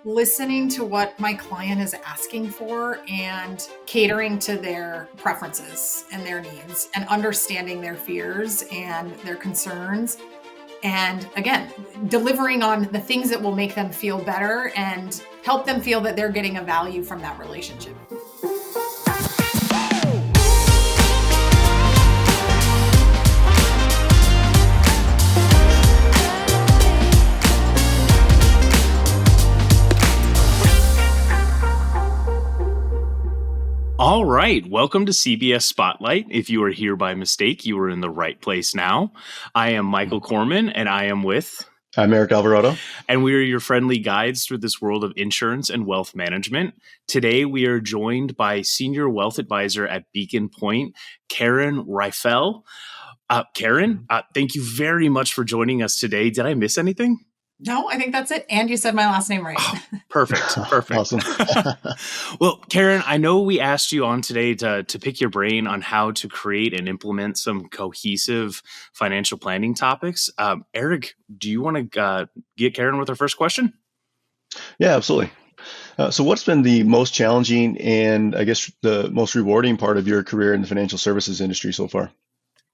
listening to what my client is asking for and catering to their preferences and their needs and understanding their fears and their concerns. And again, delivering on the things that will make them feel better and help them feel that they're getting a value from that relationship. All right. Welcome to CBS Spotlight. If you are here by mistake, you are in the right place now. I am Michael Corman, and I am with... I'm Eric Alvarado. And we are your friendly guides through this world of insurance and wealth management. Today, we are joined by Senior Wealth Advisor at Beacon Pointe, Karen Reifel. Karen, thank you very much for joining us today. Did I miss anything? No, I think that's it. And you said my last name right. Oh, perfect. Awesome. Well, Karen, I know we asked you on today to pick your brain on how to create and implement some cohesive financial planning topics. Eric, do you want to get Karen with her first question? Yeah, absolutely. So what's been the most challenging and I guess the most rewarding part of your career in the financial services industry so far?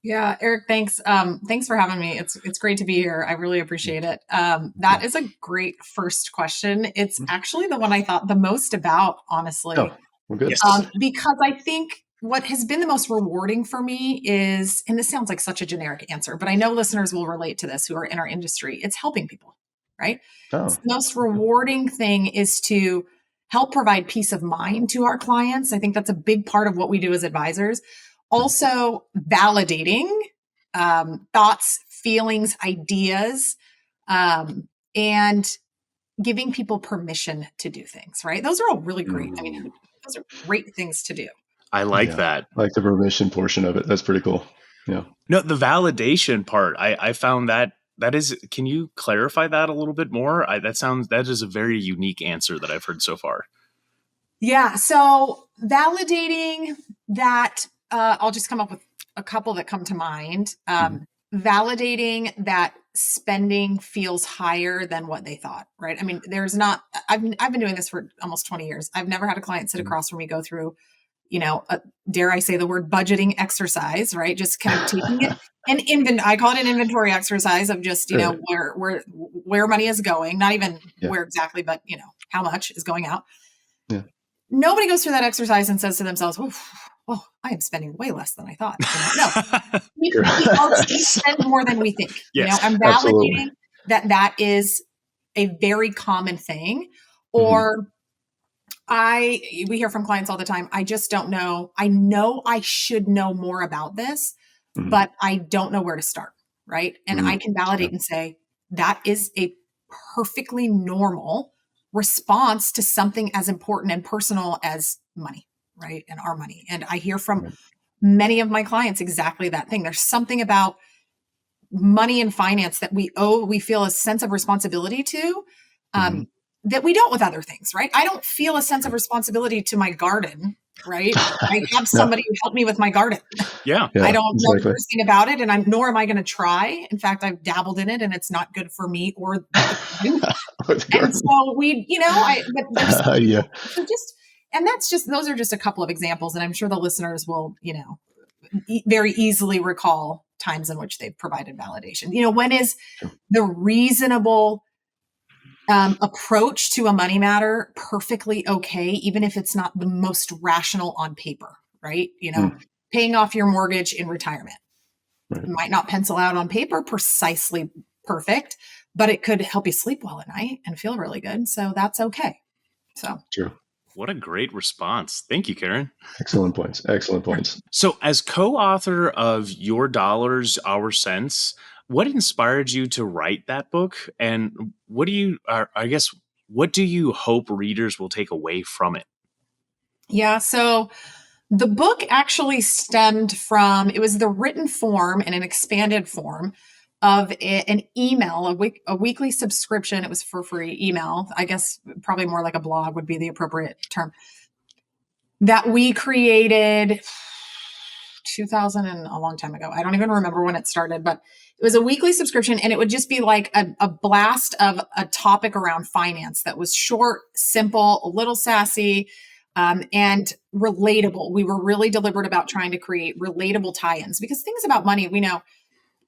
Yeah, Eric, thanks. Thanks for having me. It's great to be here. I really appreciate it. That is a great first question. It's actually the one I thought the most about, honestly. Oh, well, good. Because I think what has been the most rewarding for me is, and this sounds like such a generic answer, but I know listeners will relate to this who are in our industry. It's helping people, right? Oh. The most rewarding thing is to help provide peace of mind to our clients. I think that's a big part of what we do as advisors. Also validating thoughts, feelings, ideas, and giving people permission to do things, right? Those are all really great. I mean, those are great things to do. I like that. I like the permission portion of it. That's pretty cool. Yeah. No, the validation part, I found that is, can you clarify that a little bit more? That is a very unique answer that I've heard so far. Yeah. So validating that, I'll just come up with a couple that come to mind. Validating that spending feels higher than what they thought, right? I mean, I've been doing this for almost 20 years. I've never had a client sit across from me, go through, dare I say the word budgeting exercise, right? Just kind of taking it I call it an inventory exercise of just, where money is going, not even where exactly, but how much is going out. Yeah. Nobody goes through that exercise and says to themselves, oh, I am spending way less than I thought. No, we spend more than we think. Yes, I'm validating that is a very common thing. Or we hear from clients all the time, I just don't know. I know I should know more about this, but I don't know where to start. Right. And I can validate and say that is a perfectly normal response to something as important and personal as money. Right. And our money. And I hear from many of my clients exactly that thing. There's something about money and finance that we feel a sense of responsibility to, that we don't with other things. Right. I don't feel a sense of responsibility to my garden. Right. I have somebody who helped me with my garden. Yeah. I don't know the first thing about it, and nor am I going to try. In fact, I've dabbled in it and it's not good for me or and so and that's just, those are just a couple of examples. And I'm sure the listeners will, very easily recall times in which they've provided validation. When is the reasonable approach to a money matter perfectly okay, even if it's not the most rational on paper, right? Paying off your mortgage in retirement. It might not pencil out on paper precisely perfect, but it could help you sleep well at night and feel really good. So that's okay. So true. What a great response. Thank you, Karen. Excellent points. So as co-author of Your Dollars, Our Cents, what inspired you to write that book? And what do you hope readers will take away from it? Yeah. So the book actually stemmed from, it was the written form and an expanded form of an email, a weekly subscription. It was for free email. I guess probably more like a blog would be the appropriate term, that we created 2000 and a long time ago. I don't even remember when it started, but it was a weekly subscription, and it would just be like a blast of a topic around finance that was short, simple, a little sassy, and relatable. We were really deliberate about trying to create relatable tie-ins, because things about money, we know,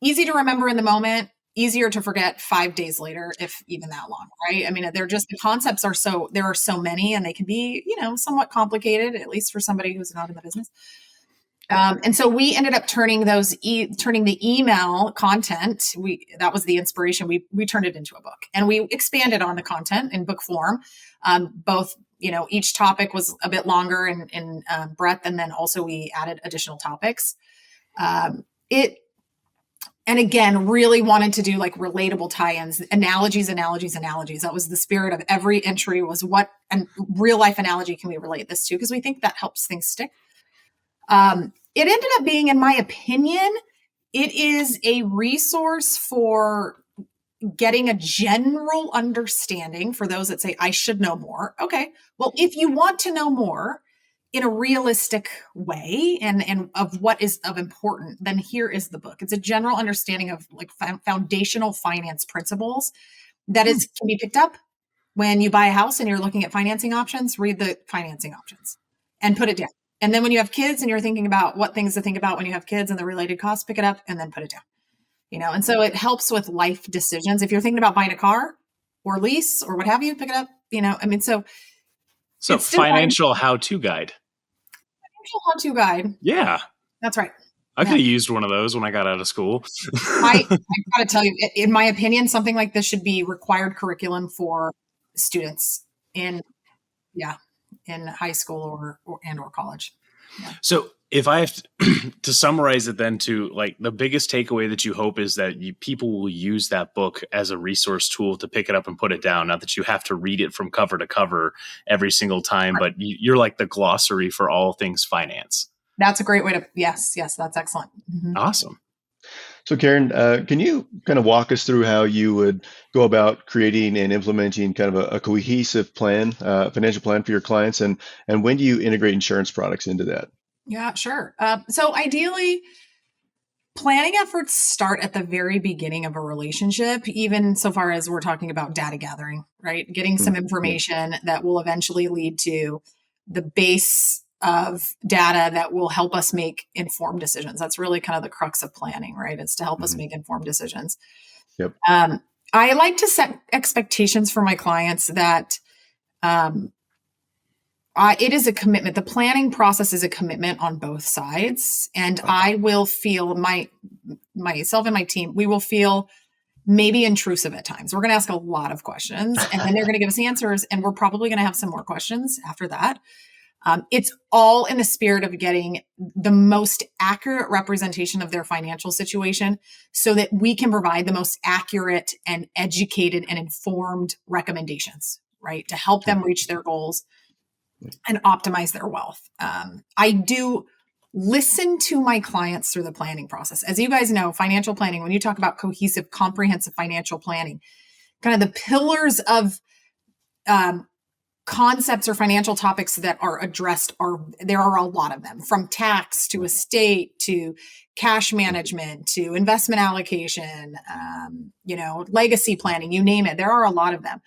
easy to remember in the moment, easier to forget 5 days later, if even that long, right? I mean, they're just, the concepts are so, there are so many, and they can be, somewhat complicated, at least for somebody who's not in the business. And so we ended up turning the email content. That was the inspiration. We turned it into a book, and we expanded on the content in book form. Both, each topic was a bit longer in breadth, and then also we added additional topics. And again, really wanted to do like relatable tie-ins, analogies. That was the spirit of every entry, was what and real life analogy can we relate this to? Because we think that helps things stick. It ended up being, in my opinion, it is a resource for getting a general understanding for those that say, I should know more. Okay. Well, if you want to know more in a realistic way and of what is of important, then here is the book. It's a general understanding of like foundational finance principles that can be picked up when you buy a house and you're looking at financing options. Read the financing options and put it down. And then when you have kids and you're thinking about what things to think about when you have kids and the related costs, pick it up and then put it down. And so it helps with life decisions. If you're thinking about buying a car or lease or what have you, pick it up. So financial how-to guide. Financial how-to guide. Yeah. That's right. I could have used one of those when I got out of school. I got to tell you, in my opinion, something like this should be required curriculum for students in high school or college. Yeah. So if I have to summarize it then to like the biggest takeaway that you hope is that people will use that book as a resource tool to pick it up and put it down. Not that you have to read it from cover to cover every single time, but you're like the glossary for all things finance. That's a great way to, yes, that's excellent. Mm-hmm. Awesome. So Karen, can you kind of walk us through how you would go about creating and implementing kind of a cohesive plan, financial plan for your clients, and when do you integrate insurance products into that? Yeah, sure. So ideally, planning efforts start at the very beginning of a relationship, even so far as we're talking about data gathering, right? Getting some information that will eventually lead to the base of data that will help us make informed decisions. That's really kind of the crux of planning, right? It's to help us make informed decisions. Yep. I like to set expectations for my clients that it is a commitment. The planning process is a commitment on both sides. And I will feel myself and my team, we will feel maybe intrusive at times. We're going to ask a lot of questions, and then they're going to give us answers. And we're probably going to have some more questions after that. It's all in the spirit of getting the most accurate representation of their financial situation so that we can provide the most accurate and educated and informed recommendations, right? To help them reach their goals and optimize their wealth. I do listen to my clients through the planning process. As you guys know, financial planning, when you talk about cohesive, comprehensive financial planning, kind of the pillars of concepts or financial topics that are addressed there are a lot of them, from tax to estate to cash management to investment allocation, legacy planning, you name it. There are a lot of them.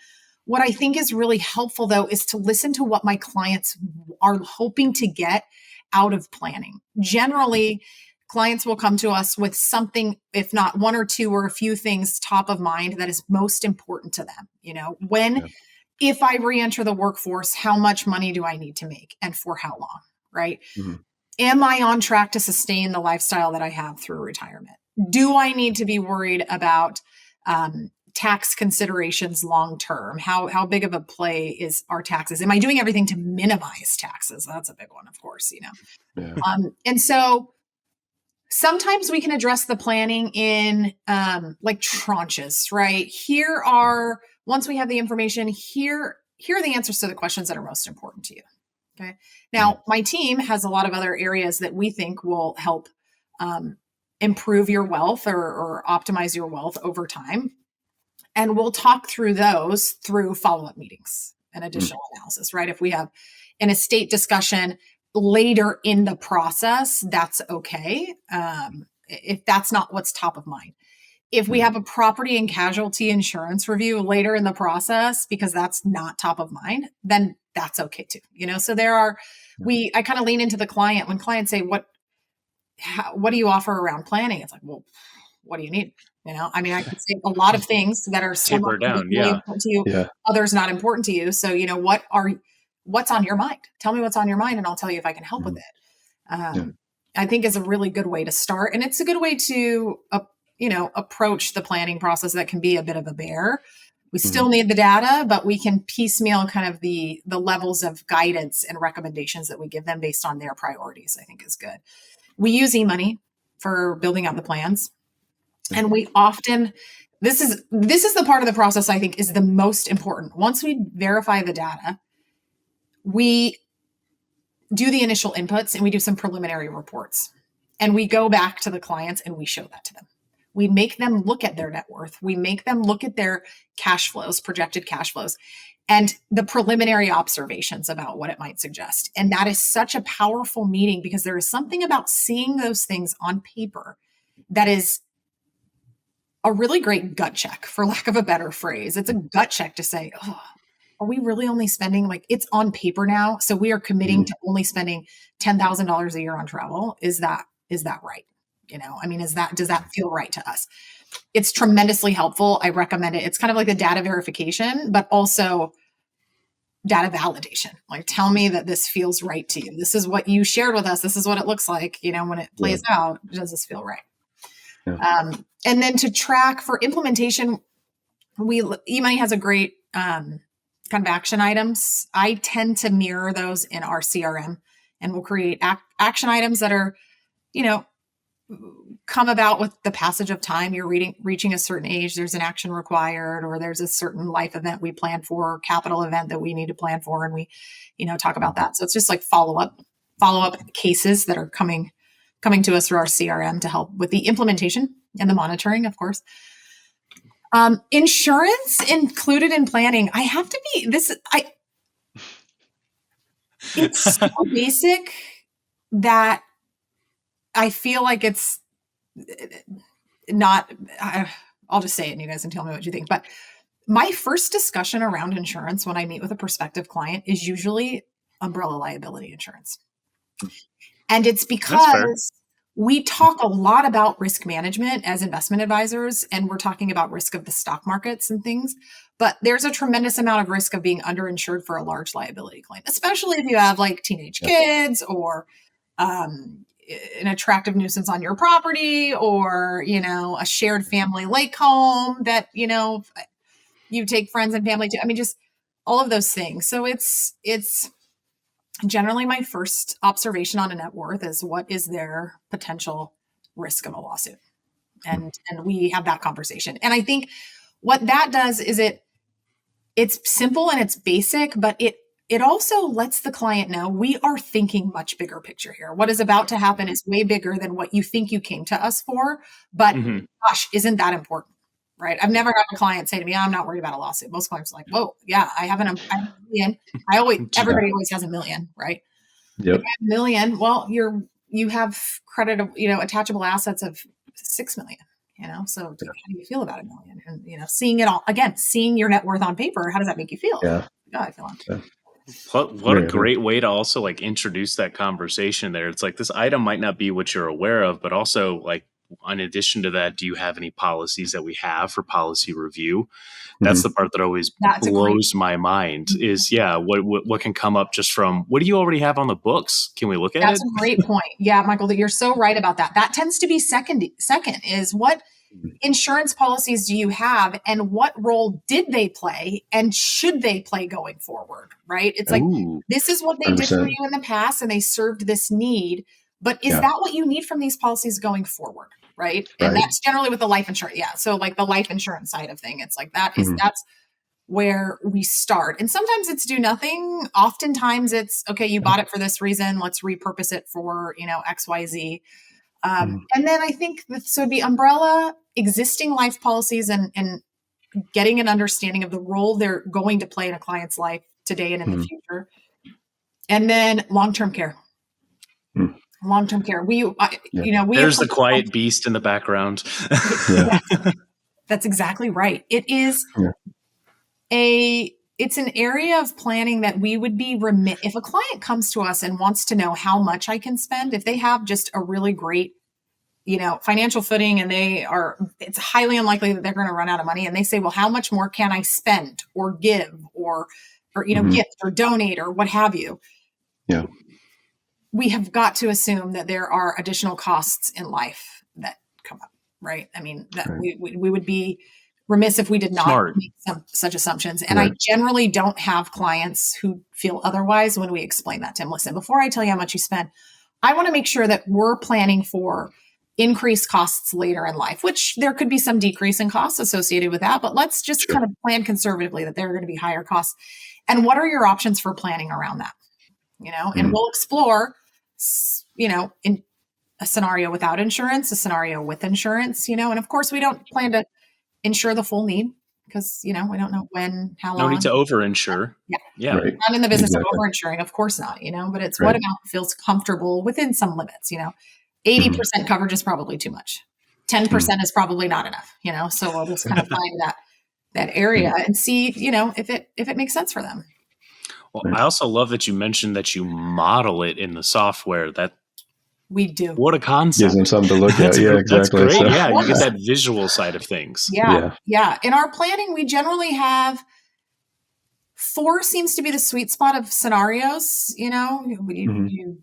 What I think is really helpful, though, is to listen to what my clients are hoping to get out of planning. Generally, clients will come to us with something, if not one or two or a few things top of mind that is most important to them. If I re-enter the workforce, how much money do I need to make and for how long, right? Mm-hmm. Am I on track to sustain the lifestyle that I have through retirement? Do I need to be worried about tax considerations long-term? How big of a play is our taxes? Am I doing everything to minimize taxes? That's a big one, of course, Yeah. And so sometimes we can address the planning in like tranches, right? Once we have the information, here are the answers to the questions that are most important to you. Okay. Now, my team has a lot of other areas that we think will help improve your wealth or optimize your wealth over time. And we'll talk through those through follow-up meetings and additional analysis, right? If we have an estate discussion, later in the process, that's okay. If that's not what's top of mind. If we have a property and casualty insurance review later in the process, because that's not top of mind, then that's okay too. So I kind of lean into the client when clients say, what do you offer around planning? It's like, well, what do you need? I could say a lot of things that are some Taper it down. really Yeah. important to you, Yeah. others not important to you. So, what's on your mind? Tell me what's on your mind and I'll tell you if I can help with it. I think is a really good way to start. And it's a good way to, approach the planning process that can be a bit of a bear. We still need the data, but we can piecemeal kind of the levels of guidance and recommendations that we give them based on their priorities, I think is good. We use eMoney for building out the plans. And we often, this is the part of the process I think is the most important. Once we verify the data, we do the initial inputs and we do some preliminary reports. And we go back to the clients and we show that to them. We make them look at their net worth. We make them look at their cash flows, projected cash flows, and the preliminary observations about what it might suggest. And that is such a powerful meeting because there is something about seeing those things on paper that is a really great gut check, for lack of a better phrase. It's a gut check to say, oh, are we really only spending, it's on paper now? So we are committing to only spending $10,000 a year on travel. Is that right? Does that feel right to us? It's tremendously helpful. I recommend it. It's kind of like the data verification, but also data validation. Tell me that this feels right to you. This is what you shared with us. This is what it looks like, when it plays out. Does this feel right? Yeah. And then to track for implementation, eMoney has a great kind of action items. I tend to mirror those in our CRM, and we'll create action items that are, come about with the passage of time. You're reaching a certain age, there's an action required, or there's a certain life event we plan for, capital event that we need to plan for, and we, talk about that. So it's just like follow up cases that are coming to us through our CRM to help with the implementation and the monitoring, of course. Insurance included in planning. I have to be it's so basic that I feel like it's not, I'll just say it and you guys can tell me what you think. But my first discussion around insurance when I meet with a prospective client is usually umbrella liability insurance. And it's because we talk a lot about risk management as investment advisors, and we're talking about risk of the stock markets and things. But there's a tremendous amount of risk of being underinsured for a large liability claim, especially if you have teenage kids or an attractive nuisance on your property, or, a shared family lake home that, you take friends and family to. Just all of those things. So it's generally my first observation on a net worth is what is their potential risk of a lawsuit? And we have that conversation. And I think what that does is it's simple and it's basic, but it also lets the client know we are thinking much bigger picture here. What is about to happen is way bigger than what you think you came to us for. But gosh, isn't that important? Right? I've never had a client say to me, I'm not worried about a lawsuit. Most clients are like, whoa, yeah, I have a million. Everybody always has a million, right? Yep. If you have a million, well, you have credit of, attachable assets of 6 million, so how do you feel about a million? And, seeing it all, again, seeing your net worth on paper, how does that make you feel? Yeah. Oh, I feel on. What a great way to also introduce that conversation there. It's this item might not be what you're aware of, but also in addition to that, do you have any policies that we have for policy review? That's the part that always blows my mind is, what can come up just from, what do you already have on the books? Can we look at it? That's a great point. Yeah, Michael, you're so right about that. That tends to be second is what insurance policies do you have and what role did they play and should they play going forward, right? It's this is what they 100%. Did for you in the past and they served this need, but is that what you need from these policies going forward? Right. And that's generally with the life insurance. Yeah. So the life insurance side of thing, it's that's where we start. And sometimes it's do nothing. Oftentimes it's, okay, you bought it for this reason. Let's repurpose it for, X, Y, Z. And then I think so it'd be umbrella, existing life policies and getting an understanding of the role they're going to play in a client's life today and in the future. And then long-term care. Long-term care. Yeah. We There's the approach quiet beast in the background. Yeah. yes, that's exactly right. It is Yeah. it's an area of planning that we would be remiss if a client comes to us and wants to know how much I can spend. If they have just a really great, financial footing and it's highly unlikely that they're going to run out of money. And they say, well, how much more can I spend or give or Hmm. gift or donate or what have you? Yeah. We have got to assume that there are additional costs in life that come up, right? I mean, that Right. we would be remiss if we did not Smart. make such assumptions. And Right. I generally don't have clients who feel otherwise when we explain that to them. Listen, before I tell you how much you spend, I want to make sure that we're planning for increased costs later in life, which there could be some decrease in costs associated with that. But let's just kind Sure. of plan conservatively that there are going to be higher costs. And what are your options for planning around that? And Mm. we'll explore, in a scenario without insurance, a scenario with insurance, and of course we don't plan to insure the full need because, we don't know when, how No need long. to over-insure. Yeah. Yeah. Right. Not in the business Exactly. of over-insuring, of course not, but it's what Right. amount feels comfortable within some limits, Mhm. 80% coverage is probably too much. 10% is probably not enough, so we'll just kind of find that area and see, if it makes sense for them. Well, Right. I also love that you mentioned that you model it in the software. We do. What a Gives concept. them something to look at. Yeah, That's exactly. great. So, Yeah, you get Yes. that visual side of things. Yeah. yeah. Yeah. In our planning, we generally have 4 seems to be the sweet spot of scenarios. Mhm. You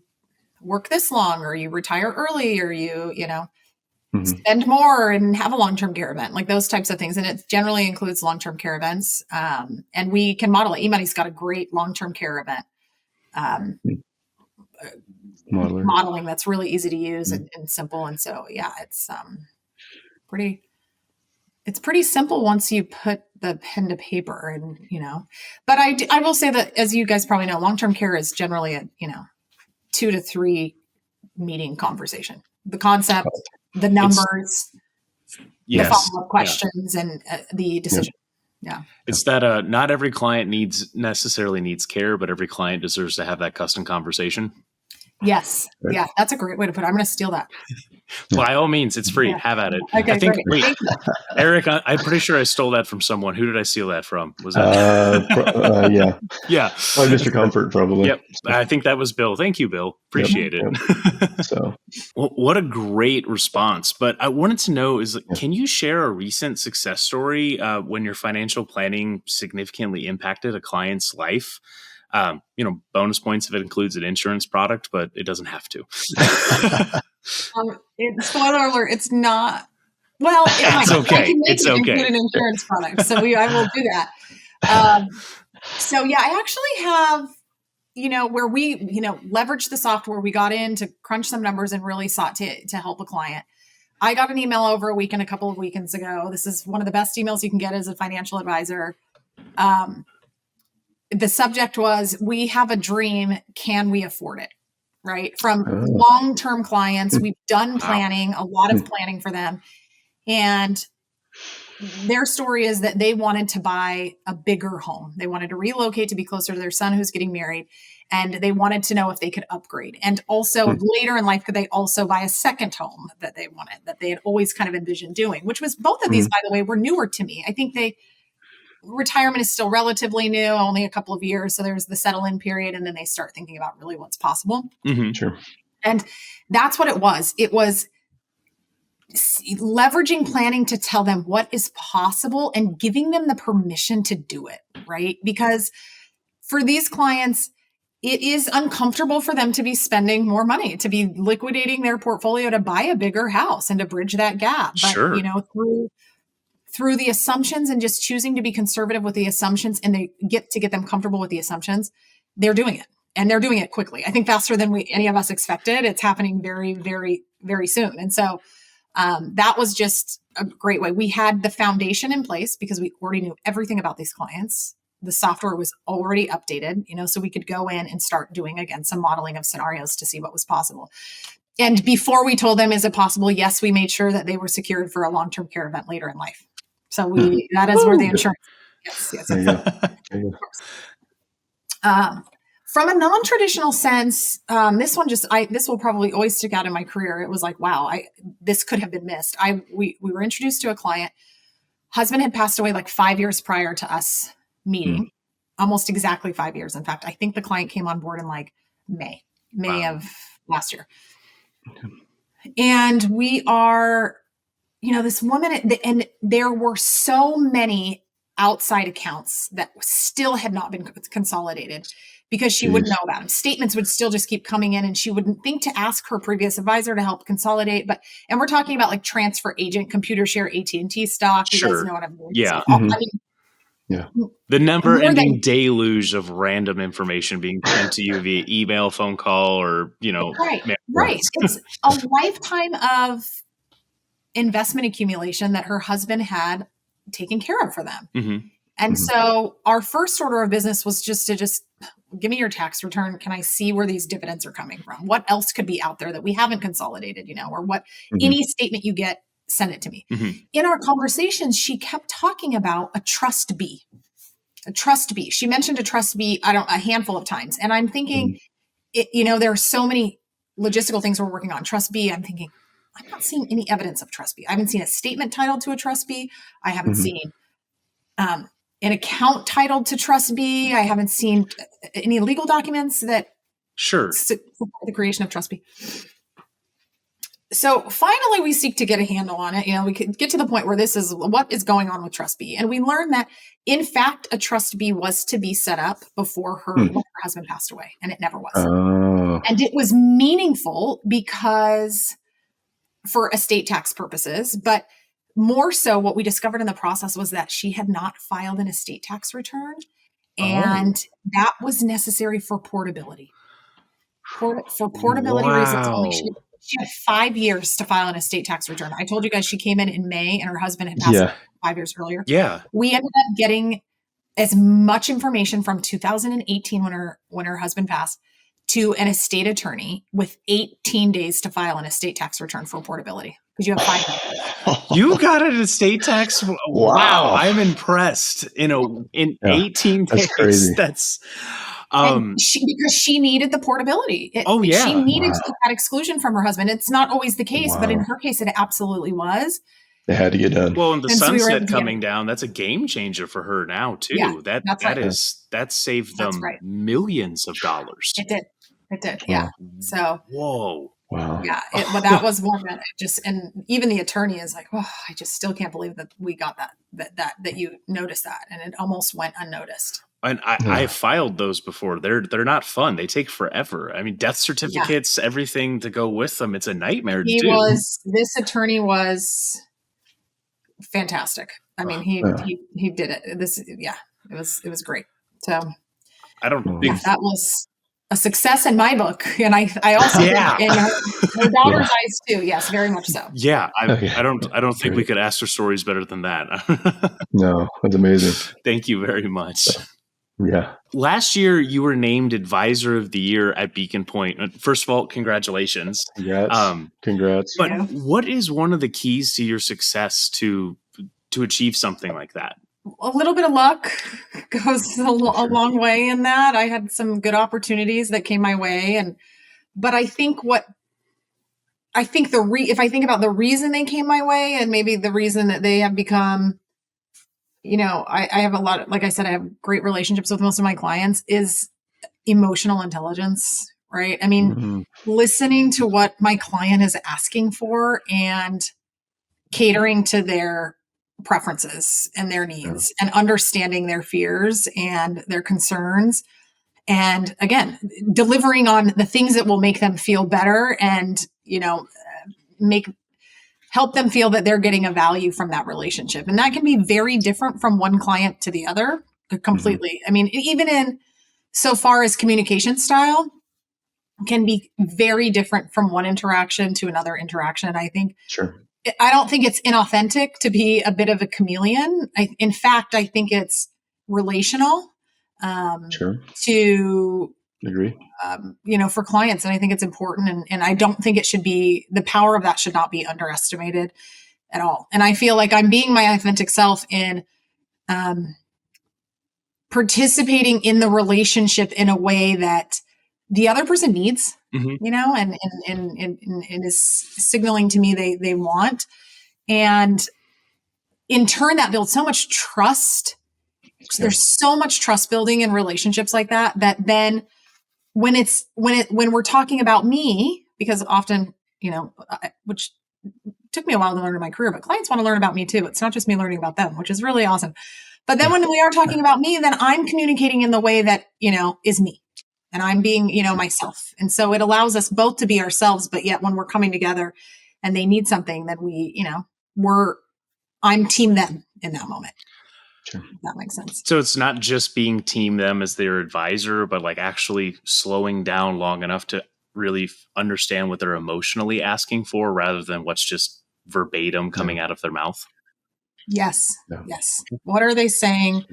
work this long, or you retire early, or you Mhm. spend more and have a long-term care event, like those types of things. And it generally includes long-term care events. And we can model it. eMoney's got a great long-term care event Modeler. modeling that's really easy to use Mhm. and simple. And so, yeah, pretty it's pretty simple once you put the pen to paper and, but I will say that, as you guys probably know, long-term care is generally a, 2 to 3 meeting conversation. The concept, the numbers, the Yes. follow-up Yeah. questions, and the decision. Yeah. It's that not every client necessarily needs care, but every client deserves to have that custom conversation. Yes. Right. Yeah. That's a great way to put it. I'm going to steal that. Yeah. By all means, it's free. Yeah. Have at it. Okay, I think, great. wait, Thank you. Eric, I'm pretty sure I stole that from someone. Who did I steal that from? Was that? Yeah. Yeah. Probably Mr. Comfort, probably. Yep. I think that was Bill. Thank you, Bill. Appreciate it. So, Well, what a great response. But I wanted to know Yeah. can you share a recent success story when your financial planning significantly impacted a client's life? Bonus points if it includes an insurance product, but it doesn't have to. Spoiler alert, it's not. Well, it might. It's okay. I can make It's it okay. include an insurance product. So I will do that. So yeah, I actually have, where we, leveraged the software. We got in to crunch some numbers and really sought to help a client. I got an email over a couple of weekends ago. This is one of the best emails you can get as a financial advisor. The subject was, we have a dream. Can we afford it? Right. From long-term clients. We've done planning, a lot of planning for them. And their story is that they wanted to buy a bigger home. They wanted to relocate to be closer to their son who's getting married. And they wanted to know if they could upgrade. And also later in life, could they also buy a second home that they wanted, that they had always kind of envisioned doing, which was both of these, by the way, were newer to me. I think retirement is still relatively new, only a couple of years. So there's the settle in period. And then they start thinking about really what's possible. Mm-hmm. Sure. And that's what it was. It was leveraging planning to tell them what is possible and giving them the permission to do it, right? Because for these clients, it is uncomfortable for them to be spending more money, to be liquidating their portfolio to buy a bigger house and to bridge that gap. But, Sure. through the assumptions and just choosing to be conservative with the assumptions, and they get them comfortable with the assumptions, they're doing it. And they're doing it quickly. I think faster than any of us expected. It's happening very, very, very soon. And so that was just a great way. We had the foundation in place because we already knew everything about these clients. The software was already updated, so we could go in and start doing, again, some modeling of scenarios to see what was possible. And before we told them, is it possible? Yes, we made sure that they were secured for a long-term care event later in life. So that is where the insurance. Yes. There you go. There you go. From a non-traditional sense, this will probably always stick out in my career. It was like, wow, this could have been missed. We were introduced to a client. Husband had passed away like 5 years prior to us meeting, almost exactly 5 years. In fact, I think the client came on board in like May Wow. of last year. And we are, this woman, and there were so many outside accounts that still had not been consolidated because she wouldn't know about them. Statements would still just keep coming in, and she wouldn't think to ask her previous advisor to help consolidate. And we're talking about like transfer agent, computer share, AT&T stock. You guys know what I'm doing. Yeah. So, I mean, Yeah. The never-ending deluge of random information being sent to you via email, phone call, or right. It's a lifetime of investment accumulation that her husband had taken care of for them. Mm-hmm. And so our first order of business was just to give me your tax return. Can I see where these dividends are coming from? What else could be out there that we haven't consolidated, or what any statement you get, send it to me. In our conversations, she kept talking about a trust B. She mentioned a trust B, a handful of times. And I'm thinking, there are so many logistical things we're working on. Trust B, I'm thinking, I'm not seeing any evidence of trust B. I haven't seen a statement titled to a trust B. I haven't seen an account titled to trust B. I haven't seen any legal documents that support the creation of trust B. So finally, we seek to get a handle on it. We could get to the point where this is what is going on with trust B. And we learned that, in fact, a trust B was to be set up before when her husband passed away, and it never was. Oh. And it was meaningful because for estate tax purposes, but more so what we discovered in the process was that she had not filed an estate tax return, and that was necessary for portability. For portability reasons only. She had 5 years to file an estate tax return. I told you guys she came in May, and her husband had passed 5 years earlier. Yeah. We ended up getting as much information from 2018 when her husband passed to an estate attorney with 18 days to file an estate tax return for portability, because you have 5 years. You got an estate tax? Wow. I'm impressed. In 18 days. That's crazy. That's because she needed the portability. She needed to get that exclusion from her husband. It's not always the case, but in her case, it absolutely was. It had to get done. Well, and the sunset coming down, that's a game changer for her now too. Yeah, that saved them millions of dollars. It did. Yeah. So. Whoa. Wow. Yeah. But that was one that and even the attorney is like, oh, I just still can't believe that we got that you noticed that. And it almost went unnoticed. And I filed those before. They're not fun. They take forever. I mean, death certificates, everything to go with them. It's a nightmare to do. This attorney was fantastic. I mean, he did it. It was great. So that was a success in my book, and I also think in her daughter's eyes too. Yes, very much so. Yeah, I don't think we could ask for stories better than that. No, that's amazing. Thank you very much. Yeah. Last year, you were named Advisor of the Year at Beacon Pointe. First of all, congratulations. Congrats. But what is one of the keys to your success to achieve something like that? A little bit of luck goes a long way in that. I had some good opportunities that came my way, but I think if I think about the reason they came my way, and maybe the reason that they have become, I have a lot of, like I said, I have great relationships with most of my clients, is emotional intelligence, right? I mean, listening to what my client is asking for and catering to their preferences and their needs and understanding their fears and their concerns. And again, delivering on the things that will make them feel better and, help them feel that they're getting a value from that relationship. And that can be very different from one client to the other completely. I mean, even in so far as communication style can be very different from one interaction to another interaction. I think, I don't think it's inauthentic to be a bit of a chameleon. In fact, I think it's relational to agree. For clients. And I think it's important. And I don't think the power of that should not be underestimated at all. And I feel like I'm being my authentic self in participating in the relationship in a way that the other person needs, Mhm. and is signaling to me they want. And in turn, that builds so much trust. So there's so much trust building in relationships like that, that then when we're talking about me, because often, which took me a while to learn in my career, but clients want to learn about me too. It's not just me learning about them, which is really awesome. But then when we are talking about me, then I'm communicating in the way that, is me. And I'm being, myself. And so it allows us both to be ourselves, but yet when we're coming together and they need something, then I'm team them in that moment. Sure. If that makes sense. So it's not just being team them as their advisor, but like actually slowing down long enough to really understand what they're emotionally asking for rather than what's just verbatim coming out of their mouth. Yes. Yeah. Yes. What are they saying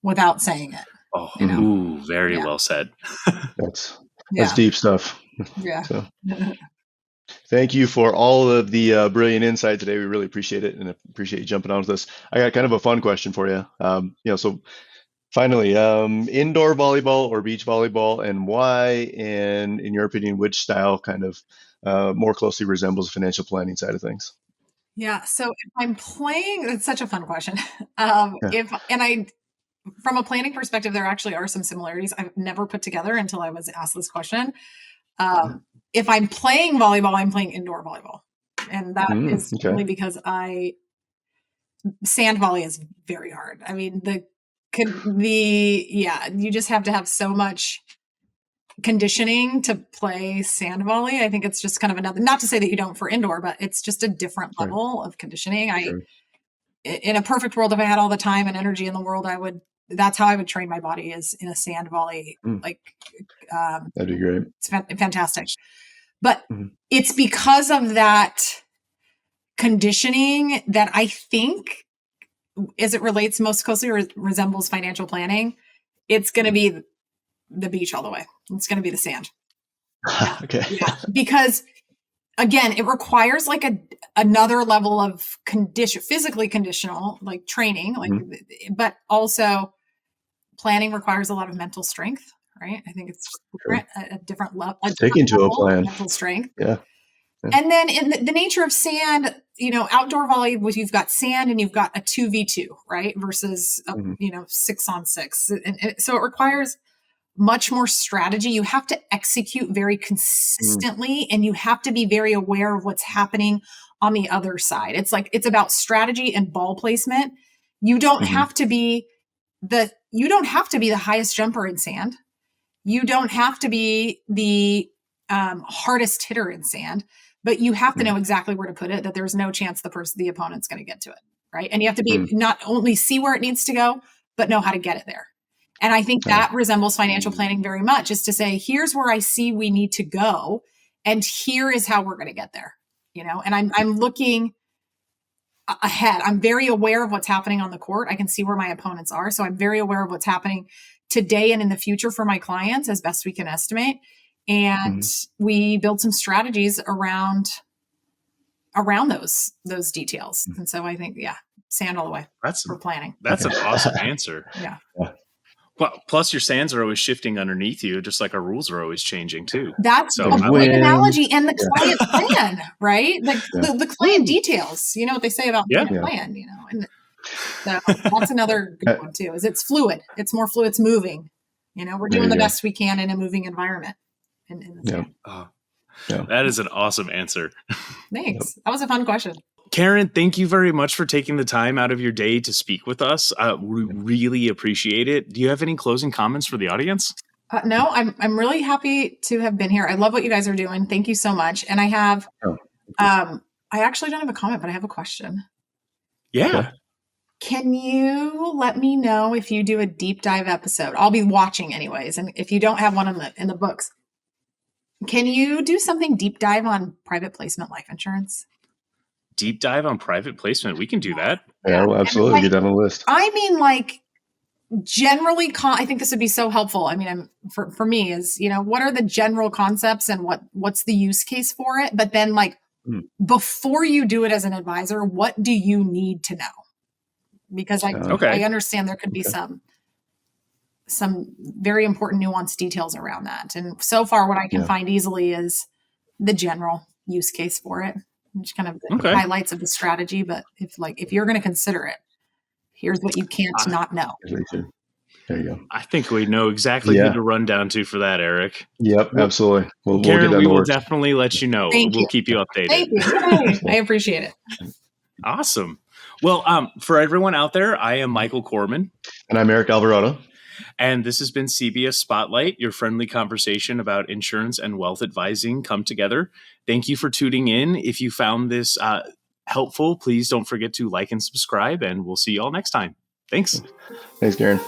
without saying it? Oh, ooh, very well said. That's Yeah. deep stuff. Yeah. So thank you for all of the brilliant insight today. We really appreciate it, and appreciate you jumping on with us. I got kind of a fun question for you. So finally, indoor volleyball or beach volleyball, and why? And in your opinion, which style kind of more closely resembles the financial planning side of things? Yeah. So if I'm playing, it's such a fun question. From a planning perspective, there actually are some similarities I've never put together until I was asked this question. If I'm playing volleyball, I'm playing indoor volleyball. And that is only because sand volley is very hard. I mean, you just have to have so much conditioning to play sand volley. I think it's just kind of another, not to say that you don't for indoor, but it's just a different level of conditioning. In a perfect world, if I had all the time and energy in the world, that's how I would train my body, is in a sand volley. That'd be great. It's fantastic. But it's because of that conditioning that I think, as it relates most closely resembles financial planning, it's going to be the beach all the way. It's going to be the sand. Okay. Yeah. Because again, it requires like another level of physically conditional, like training, but also planning requires a lot of mental strength, right? I think it's a different level. Sticking to a plan. Mental strength. Yeah. And then in the nature of sand, outdoor volley, you've got sand and you've got a 2v2, right? Versus, 6-on-6. And so it requires much more strategy. You have to execute very consistently and you have to be very aware of what's happening on the other side. It's about strategy and ball placement. You don't have to be the highest jumper in sand. You don't have to be the hardest hitter in sand, but you have to know exactly where to put it, that there's no chance the opponent's going to get to it. Right. And you have to be not only see where it needs to go, but know how to get it there. And I think that resembles financial planning very much, is to say, here's where I see we need to go. And here is how we're going to get there. And I'm looking ahead. I'm very aware of what's happening on the court. I can see where my opponents are. So I'm very aware of what's happening today and in the future for my clients as best we can estimate. And we build some strategies around those details. And so I think, sand all the way for planning. That's an awesome answer. Yeah. Well, plus your sands are always shifting underneath you, just like our rules are always changing too. That's a great analogy. And the client plan, right? The client details, what they say about plan, and so that's another good one too, is it's fluid. It's more fluid. It's moving, we're doing the best we can in a moving environment. That is an awesome answer. Thanks. That was a fun question. Karen, thank you very much for taking the time out of your day to speak with us. We really appreciate it. Do you have any closing comments for the audience? No, I'm really happy to have been here. I love what you guys are doing. Thank you so much. And I have, I actually don't have a comment, but I have a question. Yeah. Okay. Can you let me know if you do a deep dive episode? I'll be watching anyways. And if you don't have one in the books, can you do something deep dive on private placement life insurance? Deep dive on private placement. We can do that. Yeah, well, absolutely. Get that on the list. I mean, generally, I think this would be so helpful. I mean, for me is, what are the general concepts and what's the use case for it? But then before you do it as an advisor, what do you need to know? Because I understand there could be some some very important nuanced details around that. And so far, what I can find easily is the general use case for it, which kind of the highlights of the strategy. But if you're going to consider it, here's what you can't not know. There you go. I think we know exactly who to run down to for that, Eric. Yep, absolutely. Karen, we will definitely let you know. We'll keep you updated. Thank you. I appreciate it. Awesome. Well, for everyone out there, I am Michael Corman. And I'm Eric Alvarado. And this has been CBS Spotlight, your friendly conversation about insurance and wealth advising come together. Thank you for tuning in. If you found this helpful, please don't forget to like and subscribe, and we'll see you all next time. Thanks. Thanks, Karen.